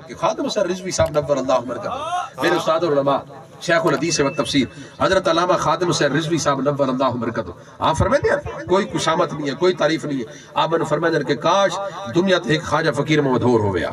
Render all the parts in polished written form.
کہ خادم حسین رضوی صاحب نور اللہ مرکز میرے استاد علماء شیخ الحدیث و تفسیر حضرت علامہ خادم حسین رضوی صاحب نور اللہ مرکز آپ فرمائیں دیں کوئی کشامت نہیں ہے کوئی تعریف نہیں ہے آپ نے فرمائیں دیں کہ کاش دنیا تے ایک خواجہ فقیر مدھور ہو گیا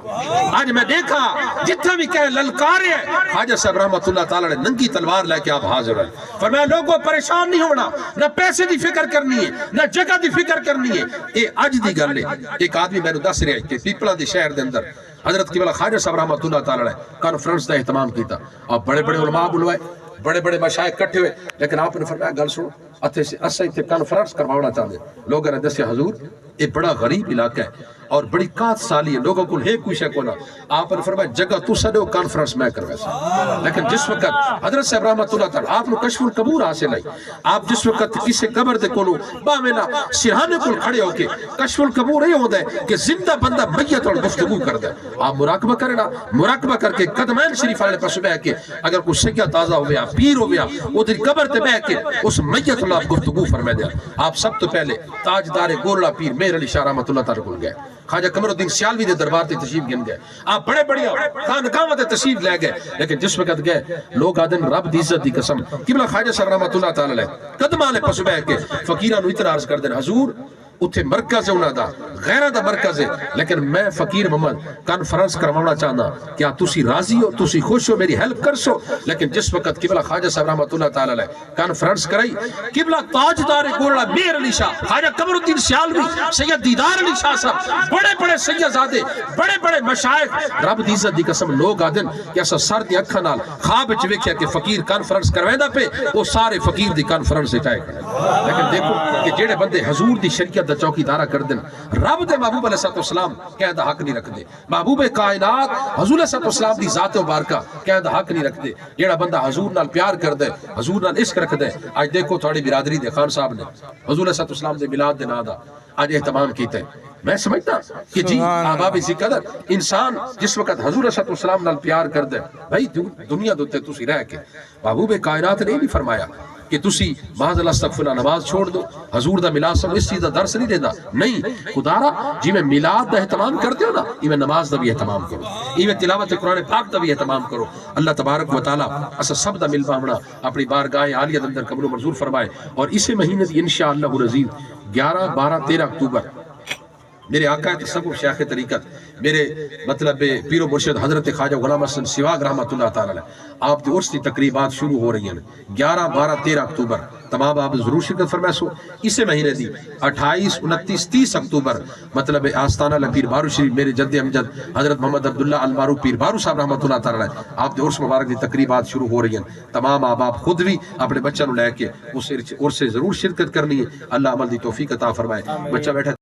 آج میں دیکھا جتنا بھی کہے للکارے خواجہ صاحب رحمۃ اللہ تعالی نے ننگی تلوار لے کے آپ حاضر ہیں فرمایا لوگوں پریشان نہیں ہونا نہ پیسے دی فکر کرنی ہے نہ جگہ دی فکر کرنی ہے اے اج دی گل ہے ایک آدمی میں نے دس رہا ہے کہ پیپلا دی شہر دے اندر حضرت قبلہ خواجہ صاحب رحمۃ اللہ تعالی نے کانفرنس کا اہتمام کیتا اور بڑے بڑے علماء بلوائے بڑے بڑے مشائخ اکٹھے ہوئے لیکن آپ نے فرمایا گل سنو اسا اتنے کانفرنس کروانا چاہتے لوگوں نے دسیا حضور یہ بڑا غریب علاقہ ہے اور بڑی کات سالی ہے لوگوں کو ہے کوئی شے کو نہ آپ نے فرمایا جگہ تو سڈو کانفرنس میں کروا سا لیکن جس وقت حضرت صاحب رحمۃ اللہ تعالی آپ نے کشف القبور حاصل ہے آپ جس وقت کسی قبر دے کولو باویں نہ سرہانے کول کھڑے ہو کے کشف القبور یہ ہوندا ہے کہ زندہ بندہ میت اور گفتگو کردا ہے آپ مراقبہ کرنا مراقبہ کر کے قدمین شریف والے پاس بیٹھ کے اگر کوئی سیاح تازہ ہو گیا پیر ہو گیا وہ دی قبر تے بیٹھ کے اس میت اللہ گفتگو فرما دیا آپ سب تو پہلے تاجدار گولڑا پیر مہر علی شاہ رحمۃ اللہ تعالی کول گئے خواجہ قمر الدین سیالوی دے دربار تے تشریف گن گئے آپ بڑے بڑے خانقاہاں تے تشریف لے گئے لیکن جس وقت گئے لوگ آدن رب دی عزت دی قسم قبلہ خواجہ صاحب رحمۃ اللہ تعالی علیہ قدماں نے پس بیٹھ کے فقیراں نو اتنا عرض کر دین حضور اتھے مرکز ہے انہاں دا غیرہ دا مرکز ہے لیکن میں فقیر محمد کانفرنس کروانا چاہنا کیا تسی راضی ہو تسی خوش ہو میری ہیلپ کر سو لیکن جس وقت قبلہ خواجہ صاحب رحمۃ اللہ تعالی علیہ کانفرنس کرائی قبلہ تاجدار گولڑا مہر علی شاہ خواجہ قمر الدین سیالوی سید دیدار علی شاہ صاحب بڑے بڑے سیدزادے بڑے بڑے مشائخ رب دی عزت دی قسم لوگ آدن کہ ایسا سر دی اکھاں نال خواب وچ ویکھیا کہ فقیر کانفرنس کرویندا پہ وہ سارے فقیر دی کانفرنس اٹھائے لیکن دیکھو کہ جڑے بندے حضور دی شریعت دا چوکی دارہ کر دن رب دے محبوب علیہ السلام کہہ دا حق نہیں رکھ دے محبوب کائنات حضور علیہ السلام دی ذات مبارکہ کہہ دا حق نہیں رکھ دے جیڑا بندہ حضور نال پیار کر دے حضور نال عشق رکھ دے آج دیکھو تھوڑی برادری دے خان صاحب نے حضور علیہ السلام دے میلاد دے نا دا آج اہتمام کیتے میں سمجھتا کہ جی آباب اسی قدر انسان جس وقت حضور علیہ السلام نال پیار کر دے بھائی دنیا دوتے تسی رہ کے محبوب کائنات نے نہیں فرمایا کہ تسی معاذ اللہ استغفر اللہ نماز چھوڑ دو حضور دا میلاد سب اس چیز دا درس نہیں دینا نہیں خدا را جی میں میلاد دا اہتمام کرتے ہو نا یہ میں نماز دا بھی اہتمام کرو یہ میں تلاوت قرآن پاک دا بھی اہتمام کرو اللہ تبارک و تعالی اسا سب دا مل باہمنا اپنی بارگاہ عالیہ اندر قبول و منظور فرمائے اور اسی مہینے دی انشاءاللہ العزیز 11 12 13 اکتوبر میرے آقا تصوف شیخ طریقت میرے مطلب پیر و مرشد حضرت خواجہ غلام حسن سواگ رحمۃ اللہ تعالی علیہ آپ کی عرس کی تقریبات شروع ہو رہی ہیں 11 12 13 اکتوبر تمام آپ ضرور شرکت فرمائے سو اسے مہینے دی 28 29 30 اکتوبر مطلب آستانہ پیر بارو شریف میرے جد امجد حضرت محمد عبداللہ المارو پیر بارو صاحب رحمۃ اللہ تعالی علیہ آپ کی عرس مبارک دی تقریبات شروع ہو رہی ہیں تمام آپ خود بھی اپنے بچوں لے کے اس عرس سے ضرور شرکت کرنی ہے اللہ عمل دی توفیق عطا فرمائے بچہ بیٹھا